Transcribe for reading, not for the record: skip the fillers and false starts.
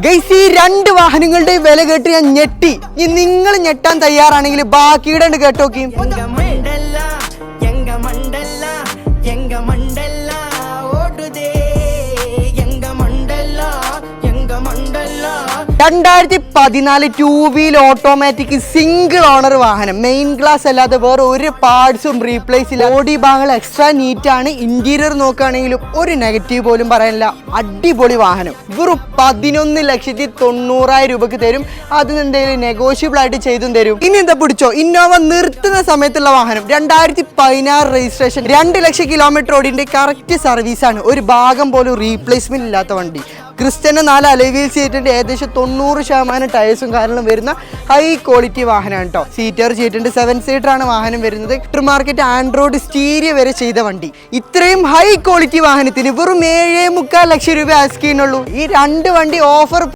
Guys, ഈ രണ്ട് വാഹനങ്ങളുടെ വില കേട്ട് ഞാൻ ഞെട്ടി. ഇനി നിങ്ങൾ ഞെട്ടാൻ തയ്യാറാണെങ്കിൽ ബാക്കിയുടെ കേട്ടോക്കി. രണ്ടായിരത്തി 14 two wheel automatic single owner വാഹനം, മെയിൻ ഗ്ലാസ് അല്ലാതെ വേറെ ഒരു പാർട്സും റീപ്ലേസ് ഇല്ല. ബോഡി ഭാഗങ്ങൾ എക്സ്ട്രാ നീറ്റ് ആണ്. ഇന്റീരിയർ നോക്കുകയാണെങ്കിലും ഒരു നെഗറ്റീവ് പോലും പറയാനില്ല. അടിപൊളി വാഹനം. വെറും 11,90,000 രൂപക്ക് തരും. അതിന് എന്തെങ്കിലും നെഗോഷ്യബിൾ ആയിട്ട് ചെയ്തും തരും. ഇനി എന്താ പിടിച്ചോ, ഇന്നോവ നിർത്തുന്ന സമയത്തുള്ള വാഹനം 2016 രജിസ്ട്രേഷൻ, 2 ലക്ഷം കിലോമീറ്റർ ഓടിന്റെ കറക്റ്റ് സർവീസാണ്. ഒരു ഭാഗം പോലും റീപ്ലേസ്മെന്റ് ഇല്ലാത്ത വണ്ടി. ക്രിസ്റ്റന് 4 അലോയ് വീൽസ് ചെയ്തിട്ടുണ്ട്. ഏകദേശം 90% ടയേഴ്സും കാരണം വരുന്ന ഹൈ ക്വാളിറ്റി വാഹനമാണ് കേട്ടോ. സീറ്റർ ചെയ്തിട്ടുണ്ട്. 7 സീറ്റർ ആണ് വാഹനം വരുന്നത്. മാർക്കറ്റ് ആൻഡ്രോയിഡ് സ്റ്റീരിയോ വരെ ചെയ്ത വണ്ടി. ഇത്രയും ഹൈ ക്വാളിറ്റി വാഹനത്തിന് വെറും 7.25 ലക്ഷം രൂപ ആസ്ക് ചെയ്യുന്നുള്ളൂ. ഈ രണ്ട് വണ്ടി ഓഫർ